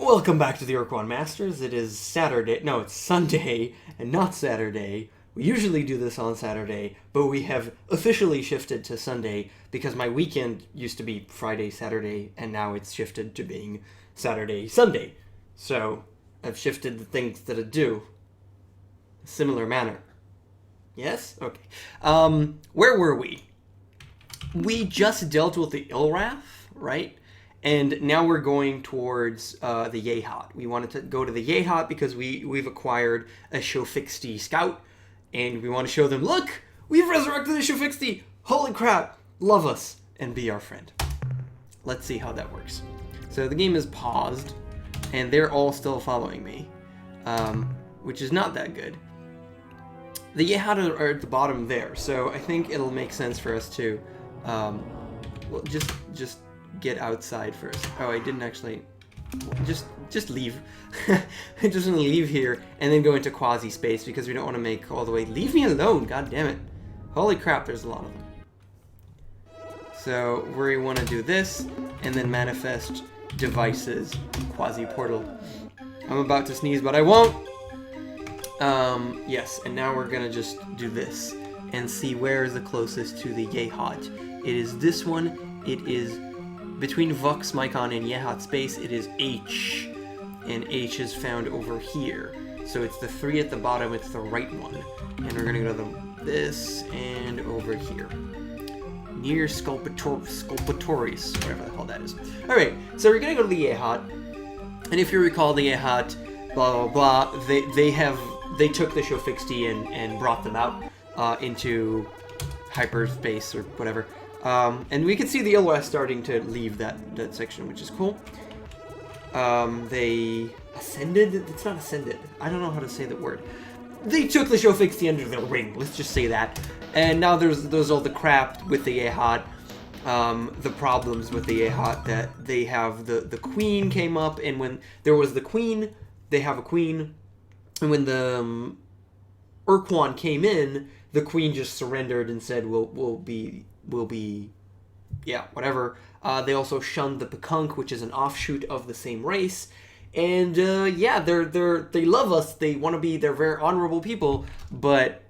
Welcome back to the Ur-Quan Masters. It is Saturday. No, it's Sunday and not Saturday. We usually do this on Saturday, but we have officially shifted to Sunday because my weekend used to be Friday, Saturday, and now it's shifted to being Saturday, Sunday. So I've shifted the things that I do. A similar manner. Yes? Okay. Where were we? We just dealt with the Ilrath, right? And now we're going towards the Yehat. We wanted to go to the Yehat because we've acquired a Shofixty scout. And we want to show them, look, we've resurrected a Shofixty. Holy crap, love us and be our friend. Let's see how that works. So the game is paused, and they're all still following me, which is not that good. The Yehat are at the bottom there, so I think it'll make sense for us to, well, just get outside first. Oh, I didn't actually. Just leave. I'm just gonna leave here and then go into quasi space because we don't want to make all the way. Leave me alone, god damn it! Holy crap, there's a lot of them. So we want to do this and then manifest devices, quasi portal. I'm about to sneeze, but I won't. Yes, and now we're gonna just do this and see where is the closest to the Yehat. It is this one. It is between Vux, Mycon, and Yehat space. It is H, and H is found over here. So it's the 3 at the bottom, it's the right one. And we're gonna go to this and over here. Near Sculpitoris, whatever the hell that is. Alright, so we're gonna go to the Yehat. And if you recall the Yehat, blah blah blah, they took the Shofixty and brought them out into hyperspace or whatever. And we can see the Ilrath starting to leave that section, which is cool. They ascended? It's not ascended. I don't know how to say the word. They took the Shofixty under their wing, let's just say that. And now there's all the crap with the Yehat, the problems with the Yehat, that they have the queen came up, and when there was the queen, they have a queen, and when the Ur-Quan came in, the queen just surrendered and said, we'll be, yeah, whatever. They also shunned the Pekunk, which is an offshoot of the same race. And, yeah, they love us. They want to be, they're very honorable people, but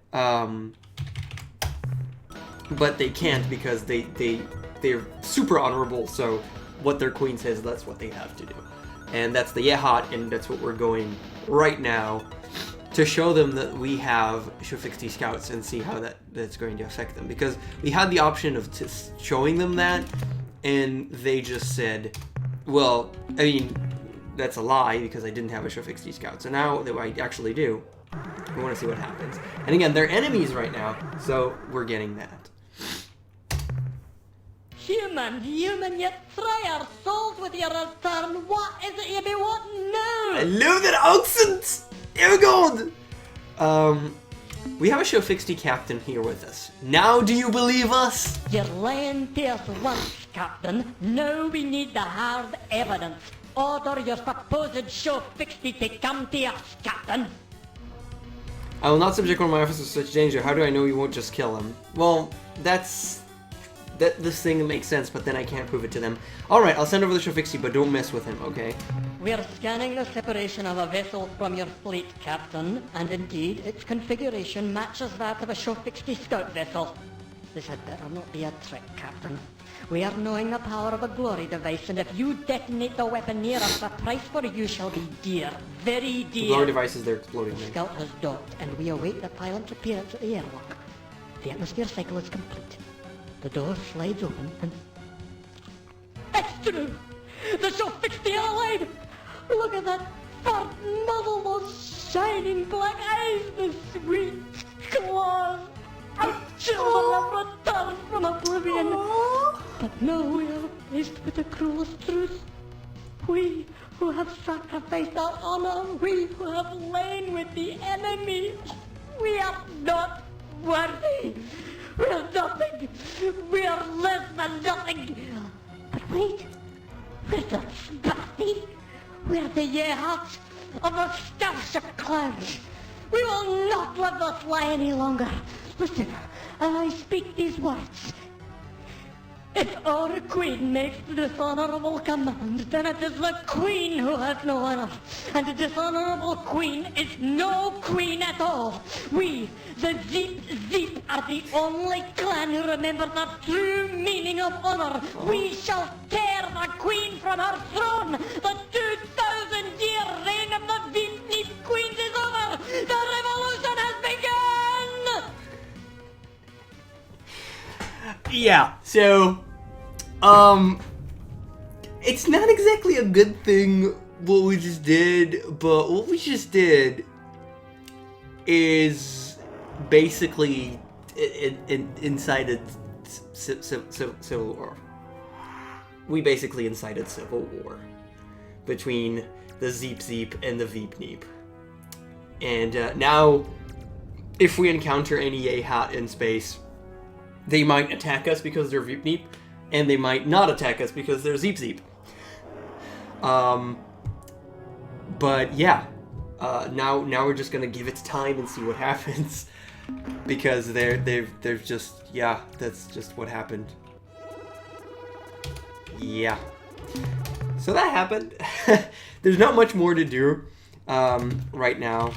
they can't because they're super honorable, so what their queen says, that's what they have to do. And that's the Yehat, and that's what we're going right now to show them that we have Shofixty scouts and see how that's going to affect them. Because we had the option of showing them that, and they just said, well, I mean, that's a lie because I didn't have a Shofixty scout. So now that I actually do, we want to see what happens. And again, they're enemies right now, so we're getting that. Human, you try our souls with your return. What is it you be wanting now? I love that accent! Oh god! We have a Shofixty captain here with us. Now do you believe us? You're lying to us once, Captain. Now we need the hard evidence. Order your supposed Shofixty to come to us, Captain. I will not subject one of my officers to such danger. How do I know you won't just kill him? Well, this thing makes sense, but then I can't prove it to them. Alright, I'll send over the Shofixty, but don't mess with him, okay? We're scanning the separation of a vessel from your fleet, Captain, and indeed, its configuration matches that of a Shofixty scout vessel. This had better not be a trick, Captain. We are knowing the power of a glory device, and if you detonate the weapon near us, the price for you shall be dear. Very dear. The glory device is there exploding. The scout has docked, and we await the pilot's appearance at the airlock. The atmosphere cycle is complete. The door slides open and... It's true! The Shofixty are alive! Look at that fat muzzle, those shining black eyes, the sweet claws! Our children have returned from oblivion! But now we are faced with the cruelest truth. We who have sacrificed our honor, we who have lain with the enemy, we are not worthy! We are nothing! We are less than nothing! But wait! We're the Shofixty! We're the Yehats of the Starship Clan! We will not let this lie any longer! Listen, as I speak these words, If our queen makes the dishonorable command, then it is the queen who has no honor. And the dishonorable queen is no queen at all. We, the Zeep, are the only clan who remember the true meaning of honor. We shall tear the queen from her throne. The 2,000-year reign of the Zeep queens is over. The revolution has begun! Yeah, so, it's not exactly a good thing what we just did, but what we just did is basically incited civil war. We basically incited civil war between the Zeep and the Veep. And now, if we encounter any Yehat in space, they might attack us because they're Veep, and they might not attack us because they're Zeep. But yeah, now we're just gonna give it time and see what happens, because they're just, yeah, that's just what happened. Yeah. So that happened. There's not much more to do right now,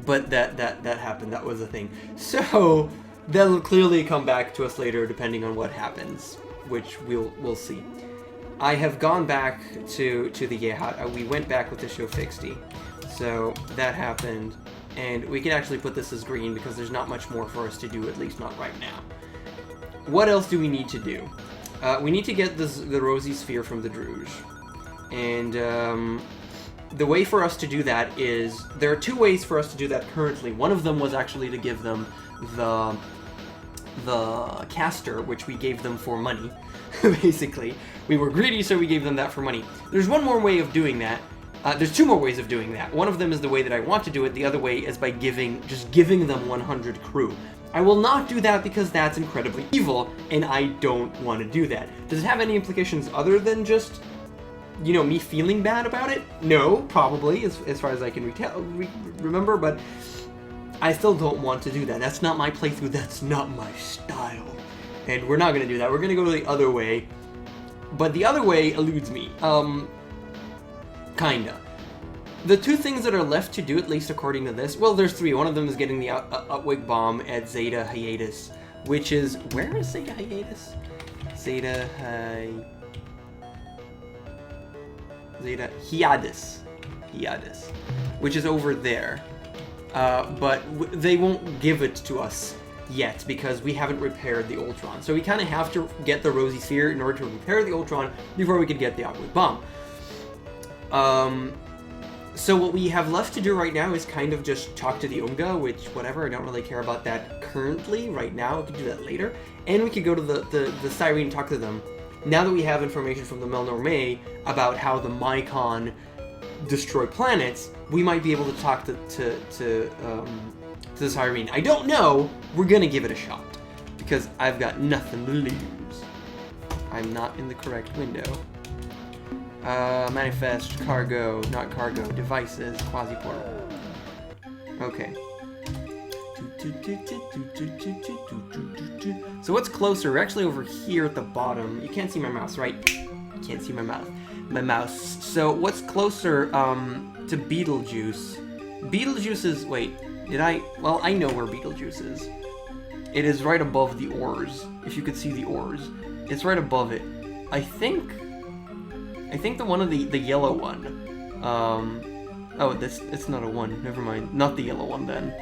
but that happened. That was a thing. So that'll clearly come back to us later, depending on what happens, which we'll see. I have gone back to the Yehat. We went back with the Shofixty, so that happened, and we can actually put this as green because there's not much more for us to do, at least not right now. What else do we need to do? We need to get the Rosy Sphere from the Druge, and the way for us to do that is, there are two ways for us to do that currently. One of them was actually to give them the caster, which we gave them for money. Basically, we were greedy, so we gave them that for money. There's one more way of doing that. There's two more ways of doing that. One of them is the way that I want to do it. The other way is by just giving them 100 crew. I will not do that because that's incredibly evil, and I don't want to do that. Does it have any implications other than just, you know, me feeling bad about it? No, probably, as far as I can remember, but I still don't want to do that. That's not my playthrough, that's not my style. And we're not going to do that. We're going to go the other way. But the other way eludes me. Kinda. The two things that are left to do, at least according to this, well, there's three. One of them is getting the Outwig Bomb at Zeta Hiatus, which is... Where is Zeta Hiatus? Zeta Hiatus. Which is over there. But they won't give it to us yet because we haven't repaired the Ur-Quan. So we kind of have to get the Rosy Sphere in order to repair the Ur-Quan before we could get the Outwig Bomb. So what we have left to do right now is kind of just talk to the Umgah, which, whatever, I don't really care about that currently, right now. We could do that later. And we could go to the Cyrene and talk to them. Now that we have information from the Melnorme about how the Mycon destroy planets, we might be able to talk to the Cyrene. I don't know. We're gonna give it a shot because I've got nothing to lose. I'm not in the correct window. Manifest, cargo, not cargo, devices, quasi-portal. Okay. So what's closer? We're actually over here at the bottom. You can't see my mouse, right? You can't see my mouse. So what's closer to Beetlejuice? Beetlejuice is... Wait, did I... Well, I know where Beetlejuice is. It is right above the ores. If you could see the ores. It's right above it. I think the one of the yellow one. Oh, it's not a one. Never mind. Not the yellow one then.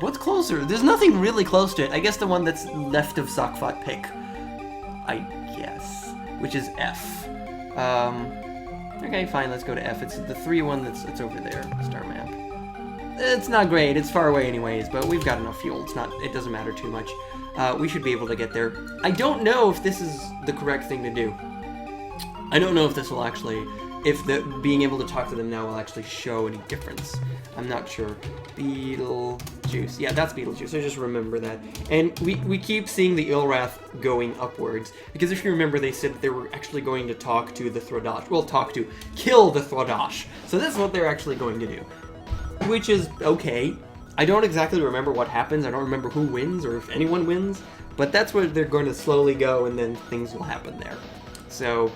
What's closer? There's nothing really close to it. I guess the one that's left of Sakfat Pick. I guess. Which is F. Okay, fine, let's go to F. It's the 3-1 that's over there. Star map. It's not great. It's far away anyways, but we've got enough fuel. It doesn't matter too much. We should be able to get there. I don't know if this is the correct thing to do. I don't know if this will actually... If being able to talk to them now will actually show any difference. I'm not sure. Beetlejuice. Yeah, that's Beetlejuice. So just remember that. And we keep seeing the Ilrath going upwards. Because if you remember, they said that they were actually going to talk to the Throdash. Well, kill the Throdash. So that's what they're actually going to do. Which is okay. I don't exactly remember what happens. I don't remember who wins or if anyone wins, but that's where they're going to slowly go, and then things will happen there. So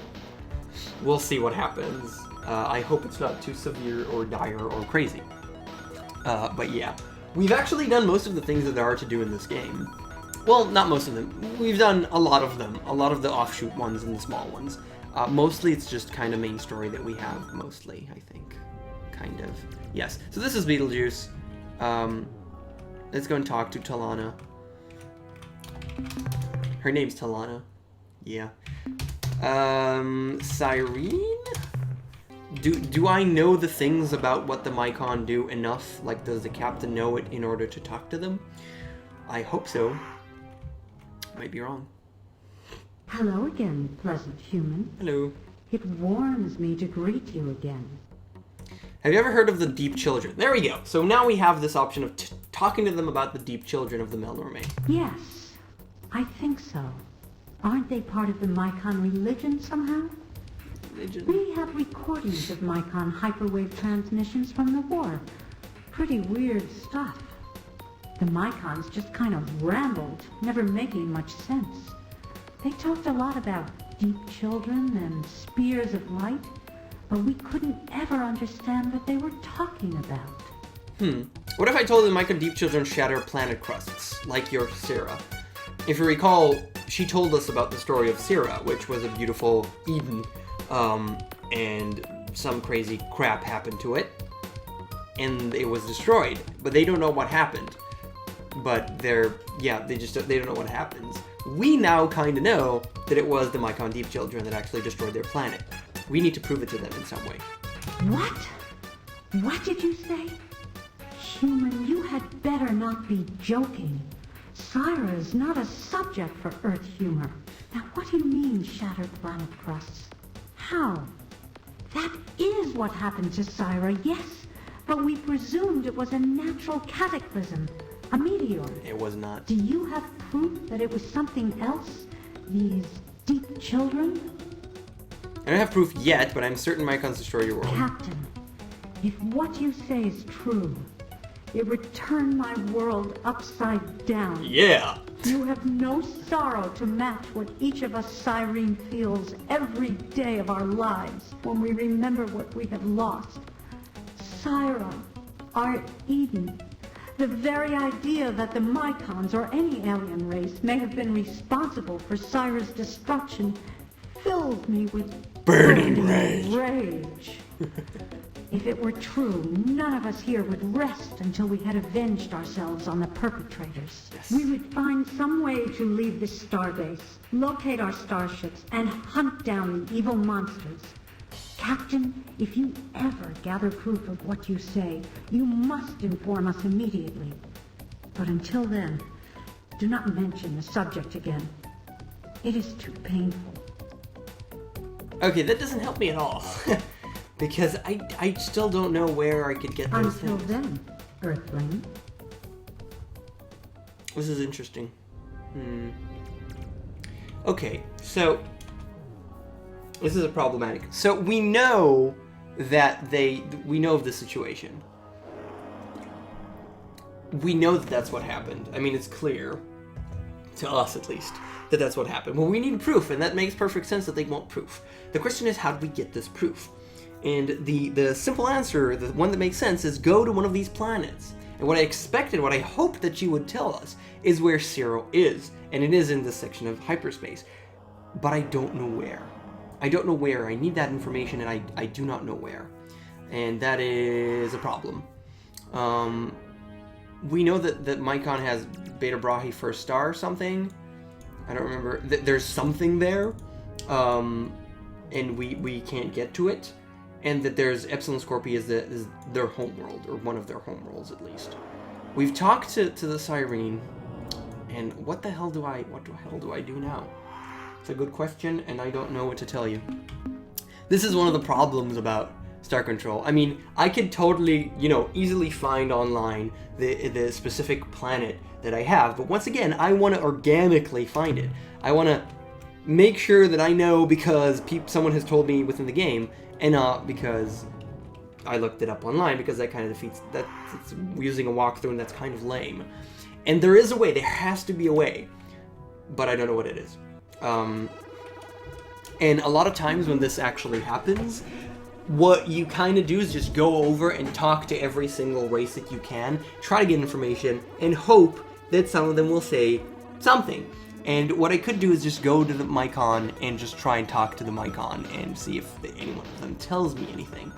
we'll see what happens. I hope it's not too severe or dire or crazy. But yeah, we've actually done most of the things that there are to do in this game. Well, not most of them. We've done a lot of them. A lot of the offshoot ones and the small ones. Mostly it's just kind of main story that we have, mostly, I think. Kind of. Yes. So this is Beetlejuice. Let's go and talk to Talana. Her name's Talana. Yeah. Cyrene? Do I know the things about what the Mycon do enough? Like, does the captain know it in order to talk to them? I hope so. Might be wrong. Hello again, pleasant human. Hello. It warms me to greet you again. Have you ever heard of the Deep Children? There we go. So now we have this option of talking to them about the Deep Children of the Melnorme. Yes, I think so. Aren't they part of the Mycon religion somehow? Religion? We have recordings of Mycon hyperwave transmissions from the war. Pretty weird stuff. The Mycons just kind of rambled, never making much sense. They talked a lot about deep children and spears of light, but we couldn't ever understand what they were talking about. What if I told the Mycon Deep Children shatter planet crusts, like your Syrah? If you recall, she told us about the story of Syrah, which was a beautiful Eden, and some crazy crap happened to it, and it was destroyed, but they don't know what happened. But they don't know what happens. We now kind of know that it was the Mycon Deep Children that actually destroyed their planet. We need to prove it to them in some way. What? What did you say? Human, you had better not be joking. Syra is not a subject for Earth humor. Now what do you mean, shattered planet crusts? How? That is what happened to Syra, yes, but we presumed it was a natural cataclysm, a meteor. It was not. Do you have proof that it was something else? These deep children? I don't have proof yet, but I'm certain Mycons destroy your world. Captain, if what you say is true, it would turn my world upside down. Yeah! You have no sorrow to match what each of us Cyrene feels every day of our lives when we remember what we have lost. Syra, our Eden, the very idea that the Mycons or any alien race may have been responsible for Syra's destruction fills me with burning rage. If it were true, none of us here would rest until we had avenged ourselves on the perpetrators. Yes. We would find some way to leave this starbase, locate our starships, and hunt down the evil monsters. Captain, if you ever gather proof of what you say, you must inform us immediately. But until then, do not mention the subject again. It is too painful. Okay, that doesn't help me at all. Because I still don't know where I could get those Until things. then, Earthling. This is interesting. Okay, so this is a problematic. So we know that we know of the situation. We know that that's what happened. I mean, it's clear, to us at least, that that's what happened. Well, we need proof, and that makes perfect sense that they want proof. The question is, how do we get this proof? And the simple answer, the one that makes sense, is go to one of these planets. And what I expected, what I hoped that you would tell us, is where Zero is. And it is in this section of hyperspace. But I don't know where. I don't know where. I need that information, and I do not know where. And that is a problem. We know that Mycon has Beta Brahe first star or something. I don't remember. There's something there. And we can't get to it. And that there's Epsilon Scorpii is their homeworld, or one of their homeworlds at least. We've talked to the Cyrene, and what the hell do I do now? It's a good question, and I don't know what to tell you. This is one of the problems about Star Control. I mean, I could totally, easily find online the specific planet that I have, but once again, I want to organically find it. I want to make sure that I know because someone has told me within the game, and not because I looked it up online because that kind of defeats that. It's using a walkthrough, and that's kind of lame. And there is a way. There has to be a way, but I don't know what it is. And a lot of times when this actually happens, what you kind of do is just go over and talk to every single race that you can, try to get information, and hope that some of them will say something. And what I could do is just go to the Mycon and just try and talk to the Mycon and see if any one of them tells me anything.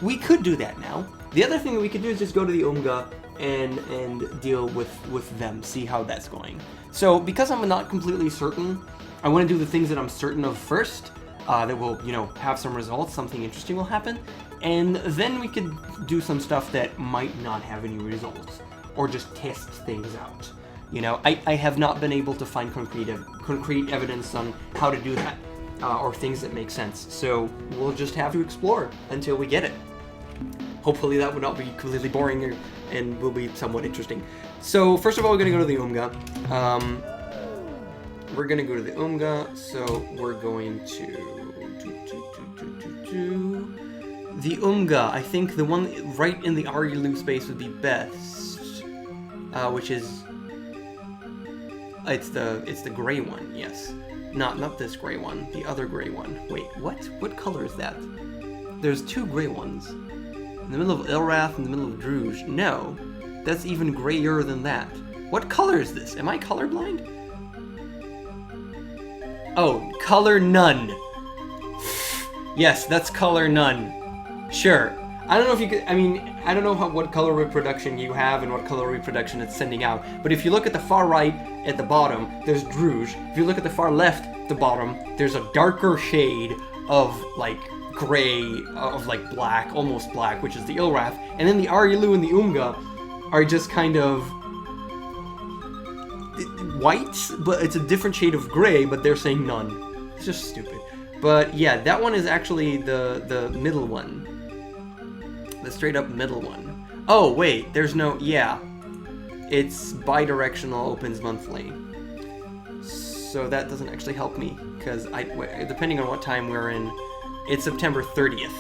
We could do that now. The other thing that we could do is just go to the Umgah and deal with them, see how that's going. So because I'm not completely certain, I want to do the things that I'm certain of first, that will, have some results, something interesting will happen, and then we could do some stuff that might not have any results, or just test things out. I have not been able to find concrete evidence on how to do that, or things that make sense, so we'll just have to explore until we get it. Hopefully that would not be completely boring and will be somewhat interesting. So first of all, we're going to go to the Umgah. We're going to go to the Umgah, so we're going to the Umgah. I think the one right in the Arilu space would be best, which is it's the gray one. Yes, not this gray one, the other gray one. Wait, what color is that? There's two gray ones in the middle of Ilrath and the middle of Druge. No, that's even grayer than that. What color is this? Am I colorblind? Oh, color none. Yes, that's color none. Sure. I don't know if you could, I don't know what color reproduction you have and what color reproduction it's sending out, but if you look at the far right at the bottom, there's Druge. If you look at the far left at the bottom, there's a darker shade of, gray, of, black, almost black, which is the Ilrath, and then the Arilu and the Umgah are just kind of white, but it's a different shade of gray, but they're saying none. It's just stupid. But yeah, that one is actually the middle one. The straight up middle one. Oh, wait, there's no, yeah. It's bi-directional, opens monthly. So that doesn't actually help me, because depending on what time we're in, it's September 30th.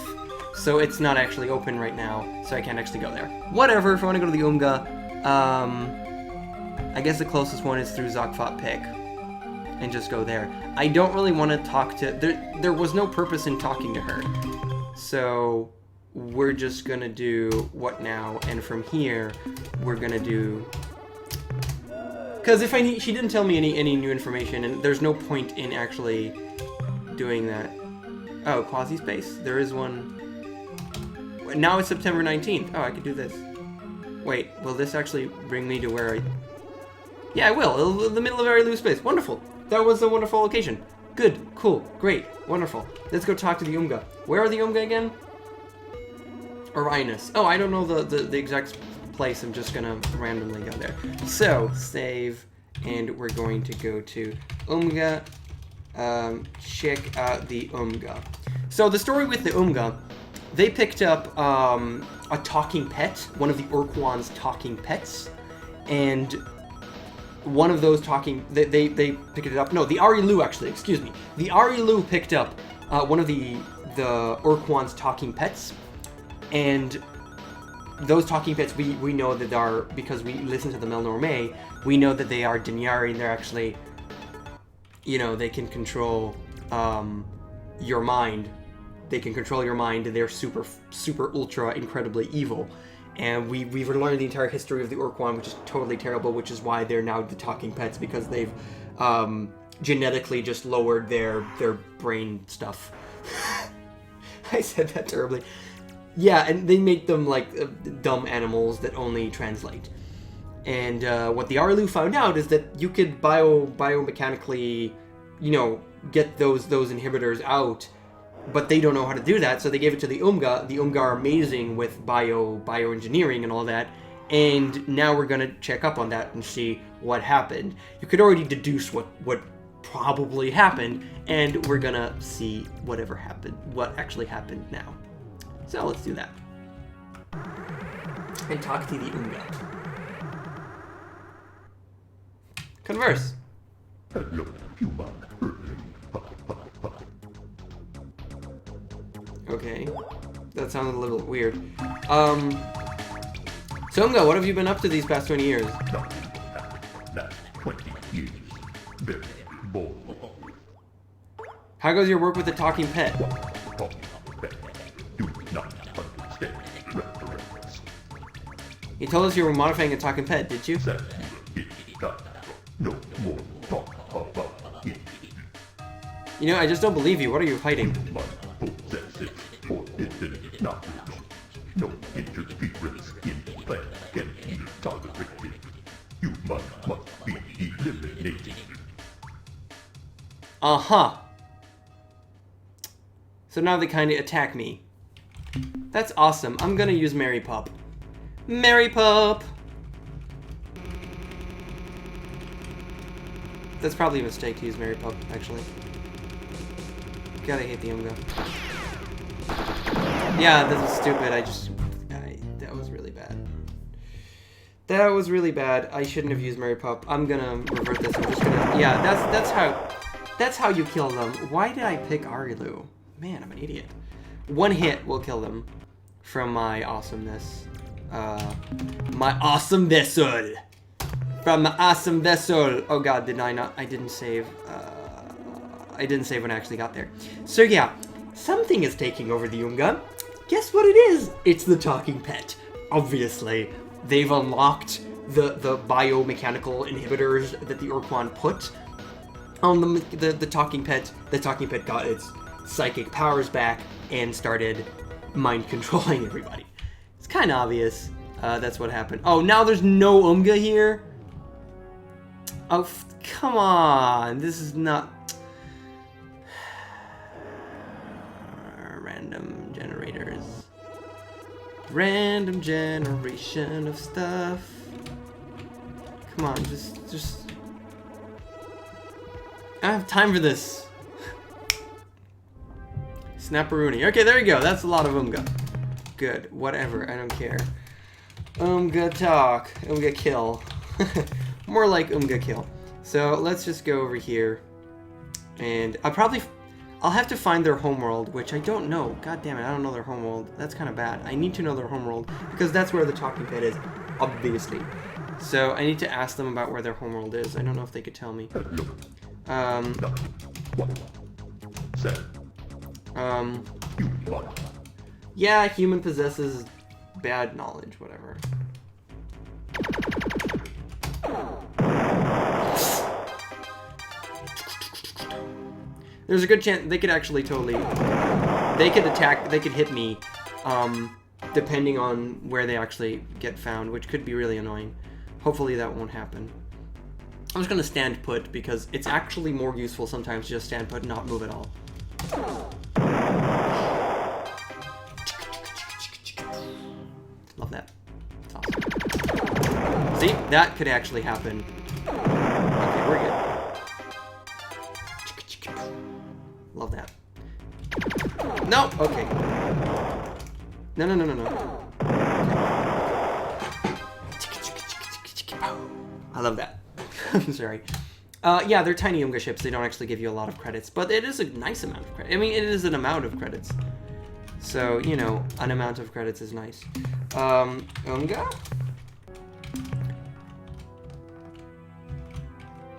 So it's not actually open right now, so I can't actually go there. Whatever, if I want to go to the Umgah, I guess the closest one is through Zakfat Pick, and just go there. I don't really want to talk to... There was no purpose in talking to her. So we're just going to do what now, and from here, we're going to do... Because she didn't tell me any new information, and there's no point in actually doing that. Oh, quasi-space? There is one... Now it's September 19th. Oh, I could do this. Wait, will this actually bring me to where I... Yeah, I will. The middle of Arilu space. Wonderful. That was a wonderful location. Good. Cool. Great. Wonderful. Let's go talk to the Umgah. Where are the Umgah again? Uranus. Oh, I don't know the exact place. I'm just gonna randomly go there. So, save, and we're going to go to Umgah. Check out the Umgah. So the story with the Umgah, they picked up a talking pet, one of the Ur-Quan's talking pets, and one of those talking, they picked it up. No, the Arilu actually, excuse me. The Arilu picked up one of the Ur-Quan's talking pets, and those talking pets we know that are, because we listen to the Melnorme, we know that they are Dynarri, and they're actually, they can control your mind. They can control your mind, and they're super, ultra, incredibly evil. And we've learned the entire history of the Ur-Quan, which is totally terrible, which is why they're now the talking pets, because they've genetically just lowered their brain stuff. I said that terribly. Yeah, and they make them like dumb animals that only translate. And what the Arilu found out is that you could biomechanically, get those inhibitors out, but they don't know how to do that, so they gave it to the Umgah. The Umgah are amazing with bioengineering and all that, and now we're gonna check up on that and see what happened. You could already deduce what probably happened, and we're gonna see what actually happened now. So let's do that. And talk to the Umgah. Converse. Hello, human. Okay. That sounded a little weird. So Umgah, what have you been up to these past 20 years? Last 20 years. Very bored. How goes your work with the talking pet? Talking pet. Do not understand reference. You told us you were modifying a talking pet, did you? That is done. No more talk about it. You know, I just don't believe you. What are you hiding? You must possess it for hidden knowledge. No interference in plan can be tolerated. You must be eliminated. Uh-huh. So now they kind of attack me. That's awesome. I'm gonna use Mary Pup. Mary Pup! That's probably a mistake to use Mary Pup, actually. God, I hate the Umgah. Yeah, this is stupid. That was really bad. That was really bad. I shouldn't have used Mary Pup. I'm gonna revert this. I'm just gonna... Yeah, that's how you kill them. Why did I pick Arilu? Man, I'm an idiot. One hit will kill them from my awesomeness. My awesome vessel. From my awesome vessel. Oh god, did I not? I didn't save. I didn't save when I actually got there. So yeah, something is taking over the Umgah. Guess what it is? It's the talking pet. Obviously, they've unlocked the biomechanical inhibitors that the Ur-Quan put on the talking pet. The talking pet got its psychic powers back and started mind controlling everybody. It's kind of obvious. That's what happened. Oh, now there's no Umgah here? Oh, come on. This is not... Random generators. Random generation of stuff. Come on, just... I don't have time for this. Snapperoonie. Okay, there you go. That's a lot of Umgah. Good. Whatever. I don't care. Umgah talk. Umgah kill. More like Umgah kill. So let's just go over here. And I'll have to find their homeworld, which I don't know. God damn it, I don't know their homeworld. That's kind of bad. I need to know their homeworld because that's where the talking pet is, obviously. So I need to ask them about where their homeworld is. I don't know if they could tell me. Yeah, human possesses bad knowledge, whatever. There's a good chance they could actually totally... They could attack, they could hit me, depending on where they actually get found, which could be really annoying. Hopefully that won't happen. I'm just gonna stand put, because it's actually more useful sometimes to just stand put and not move at all. Love that. It's awesome. See? That could actually happen. Okay, we're good. Love that. No! Okay. No. I love that. I'm sorry. Yeah, they're tiny Umgah ships. They don't actually give you a lot of credits, but it is a nice amount of credits. I mean, it is an amount of credits. So, you know, an amount of credits is nice. Umgah?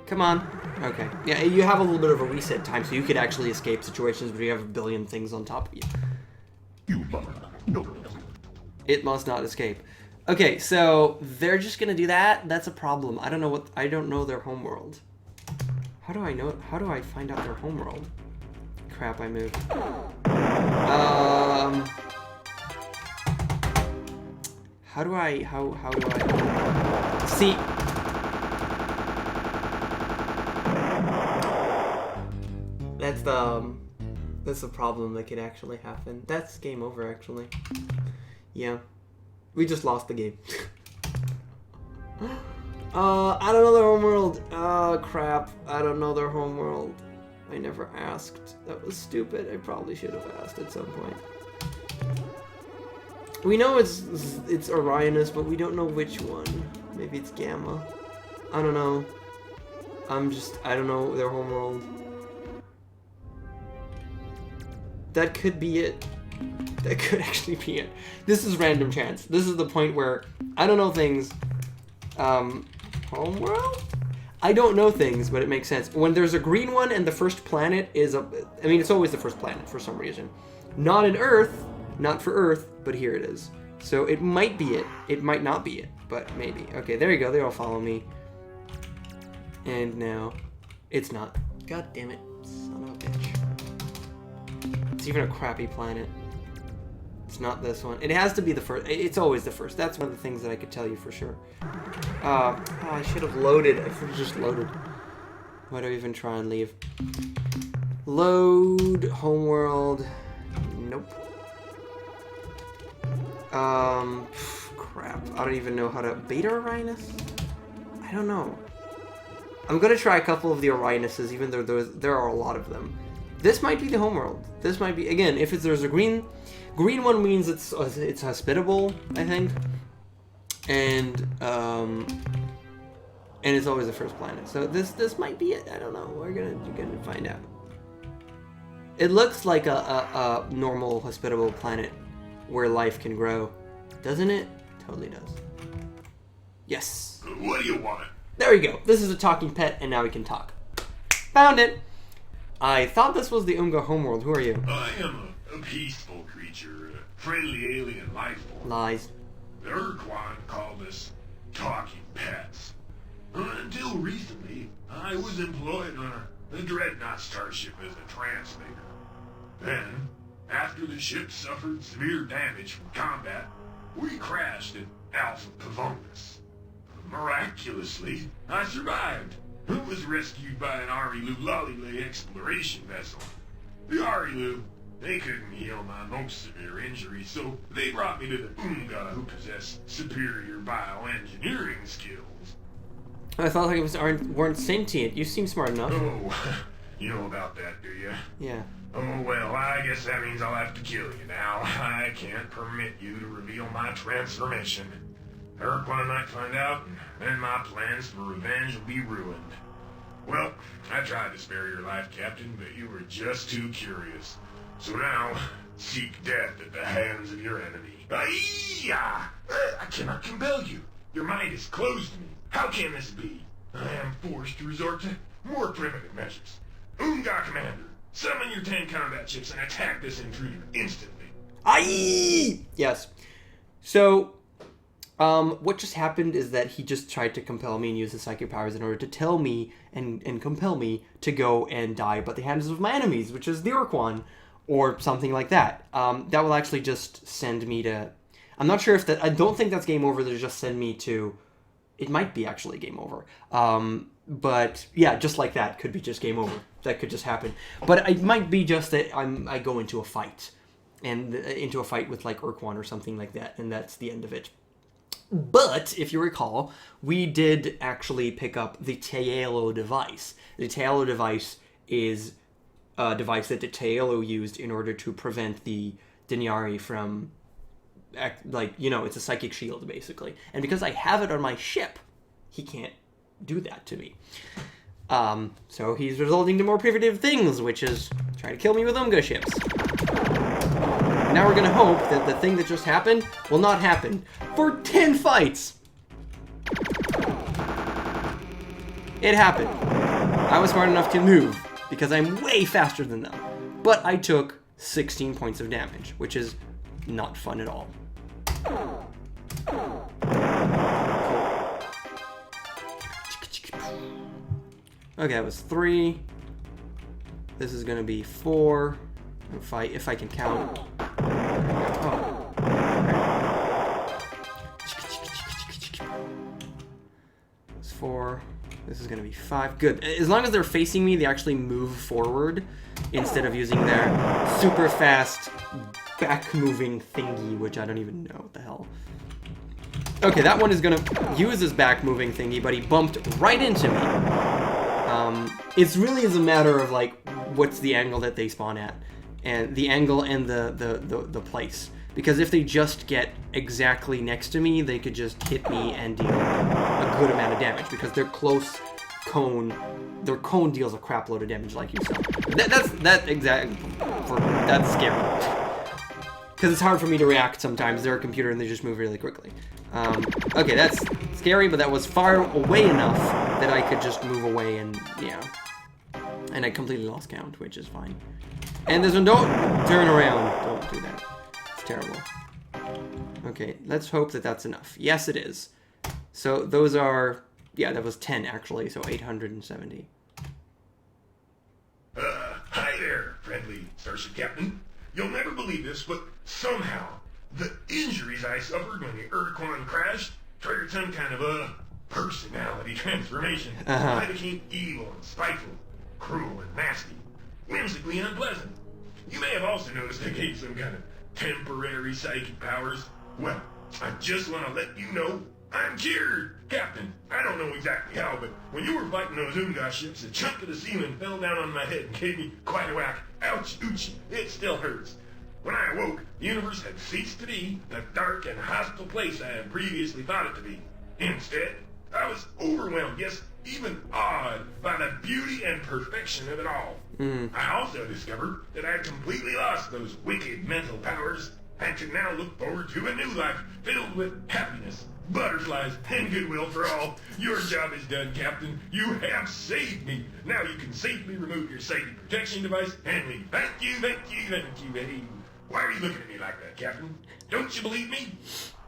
Come on. Okay. Yeah, you have a little bit of a reset time, so you could actually escape situations where you have a billion things on top of you. You must know. It must not escape. Okay, so they're just gonna do that? That's a problem. I don't know their homeworld. How do I know? How do I find out their homeworld? Crap, I moved. How do I see? That's the problem that could actually happen. That's game over, actually. Yeah. We just lost the game. I don't know their homeworld. Oh, crap. I don't know their homeworld. I never asked. That was stupid. I probably should have asked at some point. We know it's Orionus, but we don't know which one. Maybe it's Gamma. I don't know. I don't know their homeworld. That could be it. That could actually be it. This is random chance. This is the point where I don't know things. Homeworld? I don't know things, but it makes sense. When there's a green one and the first planet is I mean, it's always the first planet for some reason. Not in Earth, not for Earth, but here it is. So it might be it. It might not be it, but maybe. Okay, there you go. They all follow me. And now it's not. God damn it. Son of a bitch. It's even a crappy planet. It's not this one. It has to be the first. It's always the first. That's one of the things that I could tell you for sure. Oh, I should have loaded. I should have just loaded. Why do I even try and leave? Load. Homeworld. Nope. Crap. I don't even know how to... Beta Orionis? I don't know. I'm gonna try a couple of the Orionises, even though there are a lot of them. This might be the homeworld. This might be... Again, if there's a green one means it's hospitable, I think. And it's always the first planet. So this might be it. I don't know. You're gonna find out. It looks like a normal hospitable planet where life can grow, doesn't it? Totally does. Yes. What do you want? There we go. This is a talking pet, and now we can talk. Found it. I thought this was the Umgah homeworld. Who are you? I am a peaceful creature, a friendly alien life form. Lies. The Ur-Quan called us talking pets. Until recently, I was employed on a dreadnought starship as a translator. Then, after the ship suffered severe damage from combat, we crashed at Alpha Pavonis. Miraculously, I survived. I was rescued by an Arilu Lollylay exploration vessel. The Arilu, they couldn't heal my most severe injury, so they brought me to the Umgah, who possess superior bioengineering skills. I thought like it weren't sentient. You seem smart enough. Oh, you know about that, do you? Yeah. Oh, well, I guess that means I'll have to kill you now. I can't permit you to reveal my transformation. Ur-Quan might find out, and then my plans for revenge will be ruined. Well, I tried to spare your life, Captain, but you were just too curious. So now, seek death at the hands of your enemy. I cannot compel you. Your mind is closed to me. How can this be? I am forced to resort to more primitive measures. Umgah Commander, summon your 10 combat ships and attack this intruder instantly. Aye! Yes. So, what just happened is that he just tried to compel me and use his psychic powers in order to tell me and compel me to go and die by the hands of my enemies, which is the Ur-Quan, or something like that. That will actually just send me to... I'm not sure if that... I don't think that's game over. They'll just send me to... It might be actually game over. But, yeah, just like that. Could be just game over. That could just happen. But it might be just that I go into a fight. And into a fight with, like, Ur-Quan or something like that. And that's the end of it. But, if you recall, we did actually pick up the Tealo device. The Tealo device is a device that the Tealo used in order to prevent the Dynarri from... Like, you know, it's a psychic shield, basically. And because I have it on my ship, he can't do that to me. So he's resulting to more primitive things, which is trying to kill me with Umgah ships. Now we're going to hope that the thing that just happened will not happen for 10 fights. It happened. I was smart enough to move, because I'm way faster than them. But I took 16 points of damage, which is not fun at all. Okay, that was 3. This is gonna be 4. If I can count. Oh. It's 4. This is gonna be 5. Good. As long as they're facing me, they actually move forward instead of using their super fast back-moving thingy, which I don't even know what the hell. Okay, that one is gonna use his back-moving thingy, but he bumped right into me. It's really is a matter of, like, what's the angle that they spawn at, and the angle and the place. Because if they just get exactly next to me, they could just hit me and deal a good amount of damage, because their close cone, their cone deals a crap load of damage, like you saw. That's scary. Because it's hard for me to react sometimes. They're a computer and they just move really quickly. Okay, that's scary, but that was far away enough that I could just move away and, yeah. And I completely lost count, which is fine. And this one, don't turn around. Don't do that. It's terrible. Okay, let's hope that that's enough. Yes, it is. So those are, yeah, that was 10 actually, so 870. Hi there, friendly Starship Captain. You'll never believe this, but somehow the injuries I suffered when the Ur-Quan crashed triggered some kind of a personality transformation. I became evil and spiteful, cruel and nasty, whimsically unpleasant. You may have also noticed I gained some kind of temporary psychic powers. Well, I just want to let you know I'm cured, Captain. I don't know exactly how, but when you were fighting those Umgah ships, a chunk of the ceiling fell down on my head and gave me quite a whack. Ouch, oochie, it still hurts. When I awoke, the universe had ceased to be the dark and hostile place I had previously thought it to be. Instead, I was overwhelmed, yes, even awed by the beauty and perfection of it all. I also discovered that I had completely lost those wicked mental powers and could now look forward to a new life filled with happiness, butterflies, and goodwill for all. Your job is done, Captain. You have saved me. Now you can safely remove your safety protection device and leave. Thank you, thank you, thank you. Hey, why are you looking at me like that, Captain? Don't you believe me?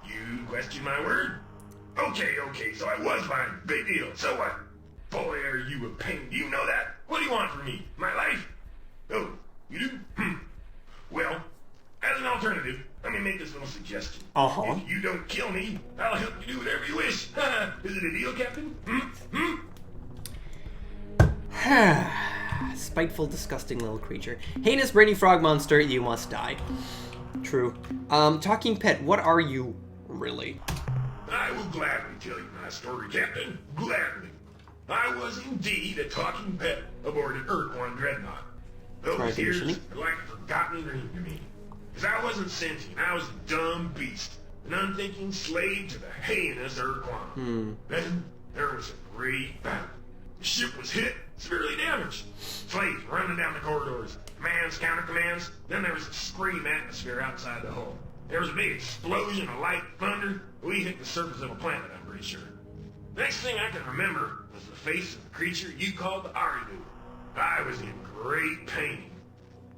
You question my word? Okay, so I was lying. Big deal. So what? Boy, are you a pain. Do you know that? What do you want from me? My life? Oh, you do? Well, as an alternative, let me make this little suggestion. If you don't kill me, I'll help you do whatever you wish. Is it a deal, Captain? Spiteful, disgusting little creature. Heinous, brainy frog monster, you must die. True. Talking pet, what are you really? I will gladly tell you my story, Captain. Gladly. I was indeed a talking pet aboard an Ur-Quan dreadnought. Those years are like a forgotten dream to me. Because I wasn't sentient, I was a dumb beast, an unthinking slave to the heinous Ur-Quan. Then there was a great battle. The ship was hit, severely damaged. Slaves running down the corridors, commands, counter-commands. Then there was a scream atmosphere outside the hull. There was a big explosion of light thunder. We hit the surface of a planet, I'm pretty sure. Next thing I can remember was the face of the creature you called the Aridu. I was in great pain.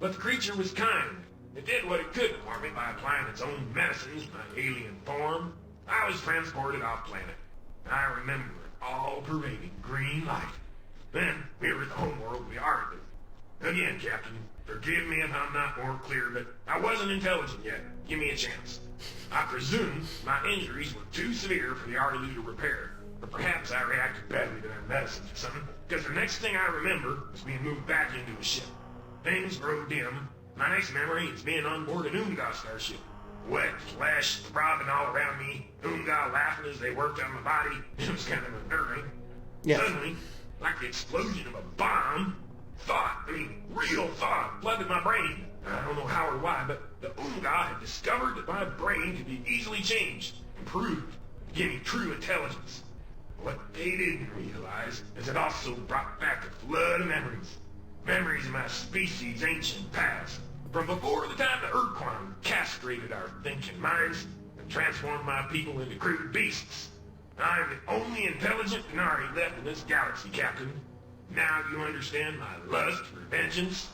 But the creature was kind. It did what it could for me by applying its own medicines to my alien form. I was transported off planet. I remember an all-pervading green light. Then we were at the homeworld of the Aridu. Again, Captain, forgive me if I'm not more clear, but I wasn't intelligent yet. Give me a chance. I presume my injuries were too severe for the Aridu to repair. Or perhaps I reacted badly to their medicines or something, because the next thing I remember was being moved back into a ship. Things grow dim. My next memory is being on board an Umgah starship. Wet flesh throbbing all around me, Umgah laughing as they worked on my body. It was kind of unnerving. Yeah. Suddenly, like the explosion of a bomb, real thought flooded my brain. I don't know how or why, but the Umgah had discovered that my brain could be easily changed, improved, giving true intelligence. What they didn't realize is it also brought back a flood of memories. Memories of my species' ancient past. From before the time the Ur-Quan castrated our thinking minds and transformed my people into crude beasts. I'm the only intelligent Dynarri left in this galaxy, Captain. Now you understand my lust for vengeance?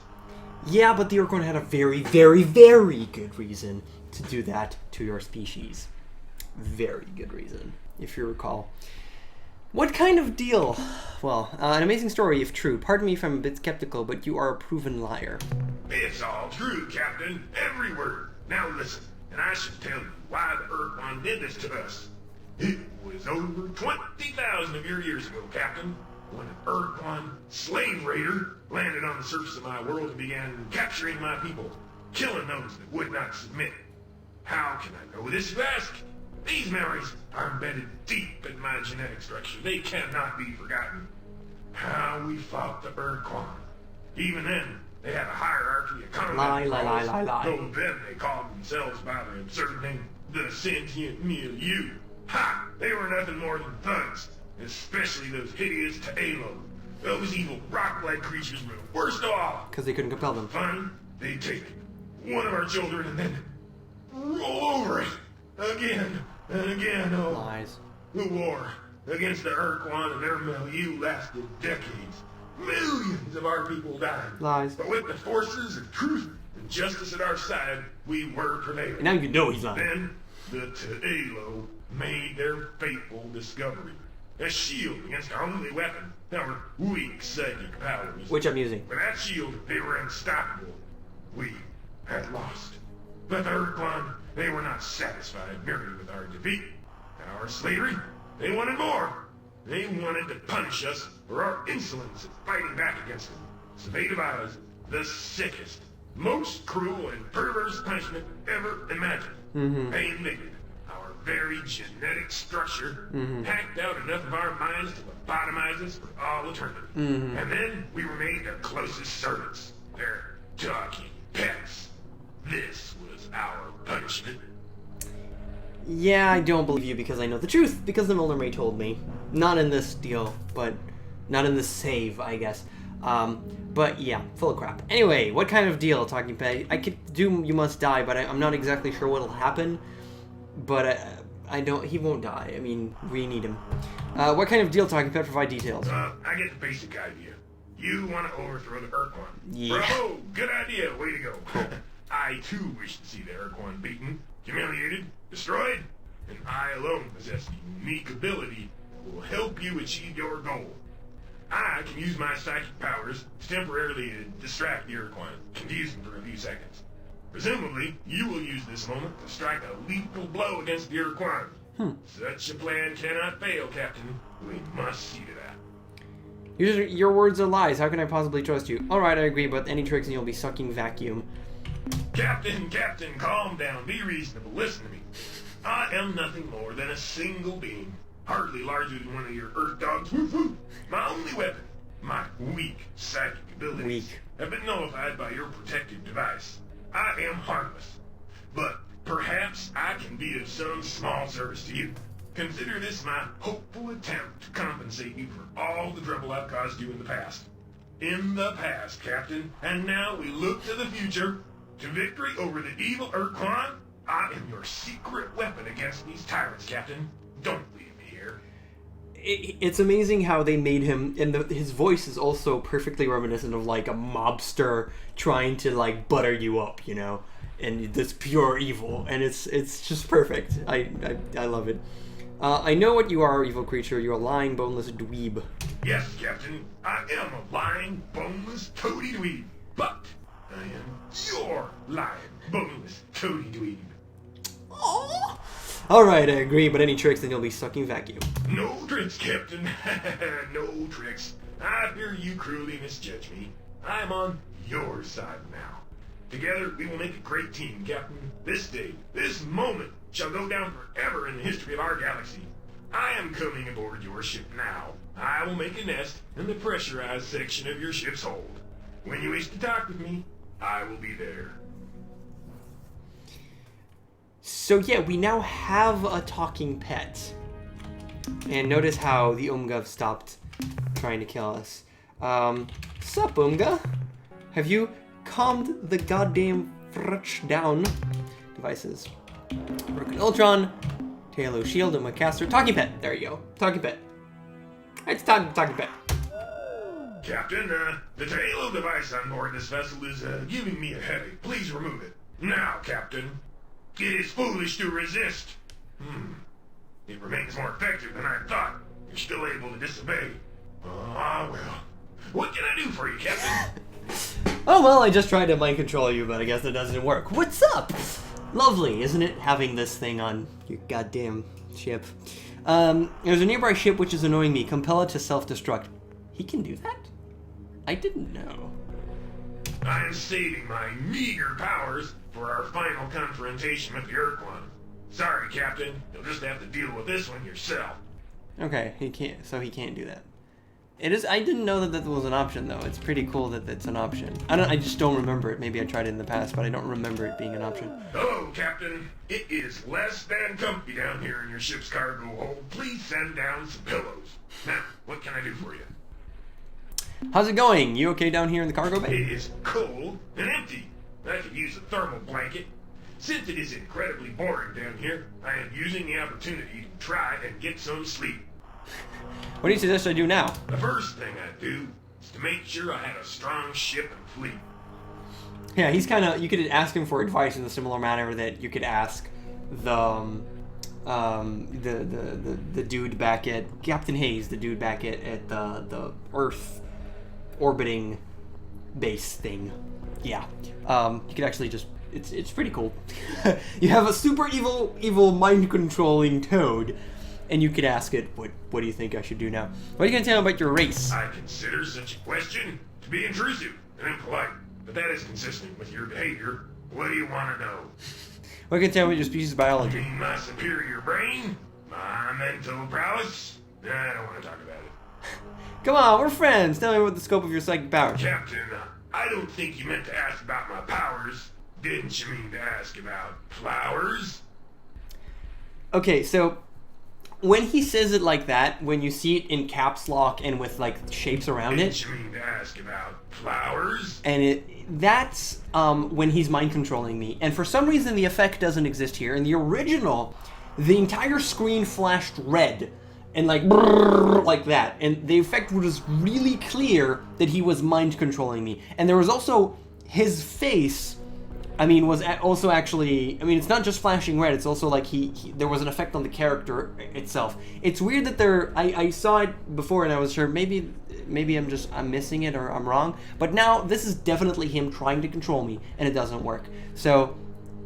Yeah, but the Ur-Quan had a very, very, very good reason to do that to your species. Very good reason, if you recall. What kind of deal? Well, an amazing story if true. Pardon me if I'm a bit skeptical, but you are a proven liar. It's all true, Captain. Every word. Now listen, and I should tell you why the Ur-Quan did this to us. It was over 20,000 of your years ago, Captain, when an Ur-Quan slave raider landed on the surface of my world and began capturing my people, killing those that would not submit. How can I know this, you ask? These memories are embedded deep in my genetic structure. They cannot be forgotten. How we fought the Ur-Quan. Even then, they had a hierarchy of combat. Lie. Though then they called themselves by the absurd name, the Sentient Milieu. Ha! They were nothing more than thugs. Especially those hideous Taelo. Those evil rock-like creatures were the worst of all. Because they couldn't compel them. Fine, they'd take one of our children and then roll over it again and again. Oh, Lies. the war against the Ur-Quan and their milieu lasted decades. Millions of our people died. Lies. But with the forces of truth and justice at our side, we were prevailing. Now you know he's lying. Then the Ta'alo made their fateful discovery. A shield against our only weapon, our weak psychic powers. Which I'm using. With that shield, they were unstoppable. We had lost. But the Ur-Quan, they were not satisfied merely with our defeat and our slavery. They wanted more. They wanted to punish us for our insolence in fighting back against them. So they devised the sickest, most cruel and perverse punishment ever imagined. They invaded our very genetic structure, hacked out enough of our minds to lobotomize us for all eternity. And then we were made their closest servants, their talking pets. This was our punishment. Yeah, I don't believe you because I know the truth, because the Milner May told me. Not in this deal, but not in this save, I guess. But yeah, full of crap. Anyway, what kind of deal, Talking Pet? I could do You Must Die, but I'm not exactly sure what'll happen. But I don't, he won't die. I mean, we need him. What kind of deal, Talking Pet? Provide details. I get the basic idea. You want to overthrow the Ur-Quan. Yeah. Bravo! Good idea. Way to go. I too wish to see the Ur-Quan beaten, humiliated, destroyed, and I alone possess the unique ability that will help you achieve your goal. I can use my psychic powers to temporarily distract the Ur-Quan, confuse them for a few seconds. Presumably, you will use this moment to strike a lethal blow against the Ur-Quan. Such a plan cannot fail, Captain. We must see to that. Your words are lies. How can I possibly trust you? Alright, I agree, but any tricks and you'll be sucking vacuum. Captain, calm down. Be reasonable. Listen to me. I am nothing more than a single being, hardly larger than one of your Earth dogs. Woof, woof. My only weapon, my weak psychic abilities, have been nullified by your protective device. I am harmless, but perhaps I can be of some small service to you. Consider this my hopeful attempt to compensate you for all the trouble I've caused you in the past. In the past, Captain, and now we look to the future. To victory over the evil Ur-Quan, I am your secret weapon against these tyrants, Captain. Don't leave me here. It's amazing how they made him, and his voice is also perfectly reminiscent of like a mobster trying to like butter you up, you know, and this pure evil, and it's just perfect. I love it. I know what you are, evil creature. You're a lying, boneless dweeb. Yes, Captain, I am a lying, boneless, toady dweeb, but I am your lying, boneless, toady dweeb. Oh. Alright, I agree, but any tricks, then you'll be sucking vacuum. No tricks, Captain. No tricks. I fear you cruelly misjudge me. I'm on your side now. Together, we will make a great team, Captain. This day, this moment, shall go down forever in the history of our galaxy. I am coming aboard your ship now. I will make a nest in the pressurized section of your ship's hold. When you wish to talk with me, I will be there. So yeah, we now have a talking pet. And notice how the Umgah stopped trying to kill us. Sup, Umgah? Have you calmed the goddamn frutch down? Devices. Broken Ur-Quan, Ta'alo Shield, and Caster. Talking pet. There you go. Talking pet. It's talking pet. Captain, the Ta'alo device on board this vessel is giving me a headache. Please remove it. Now, Captain. It is foolish to resist. It remains more effective than I thought. You're still able to disobey. Ah, well. What can I do for you, Captain? Oh, well, I just tried to mind control you, but I guess that doesn't work. What's up? Lovely, isn't it, having this thing on your goddamn ship? There's a nearby ship which is annoying me. Compel it to self-destruct. He can do that? I didn't know. I am saving my meager powers for our final confrontation with the Ur-Quan. Sorry, Captain. You'll just have to deal with this one yourself. Okay, he can't do that. It is. I didn't know that was an option, though. It's pretty cool that it's an option. I just don't remember it. Maybe I tried it in the past, but I don't remember it being an option. Hello, Captain. It is less than comfy down here in your ship's cargo hold. Please send down some pillows. Now, what can I do for you? How's it going? You okay down here in the cargo bay? It is cold and empty. I could use a thermal blanket. since it is incredibly boring down here, I am using the opportunity to try and get some sleep. What do you suggest I do now? The first thing I do is to make sure I had a strong ship and fleet. Yeah, he's kind of. You could ask him for advice in a similar manner that you could ask the dude back at Captain Hayes, the dude back at the Earth orbiting base thing. Yeah, you could actually just. It's pretty cool. You have a super evil mind controlling toad, and you could ask it, what do you think I should do now? What are you gonna tell me about your race? I consider such a question to be intrusive and impolite, but that is consistent with your behavior. What do you want to know? What can you tell me about your species biology? You mean my superior brain? My mental prowess? I don't want to talk about it. Come on, we're friends. Tell me about the scope of your psychic powers. Captain, I don't think you meant to ask about my powers. Didn't you mean to ask about flowers? Okay, so when he says it like that, when you see it in caps lock and with like shapes around Didn't it, you mean to ask about flowers? and that's when he's mind controlling me. And for some reason, the effect doesn't exist here. In the original, the entire screen flashed red and like brrr, like that, and the effect was really clear that he was mind controlling me. And there was also his face. I mean, was also actually. I mean, it's not just flashing red. It's also like there was an effect on the character itself. It's weird that I saw it before and I was sure maybe I'm missing it or I'm wrong. But now this is definitely him trying to control me, and it doesn't work. So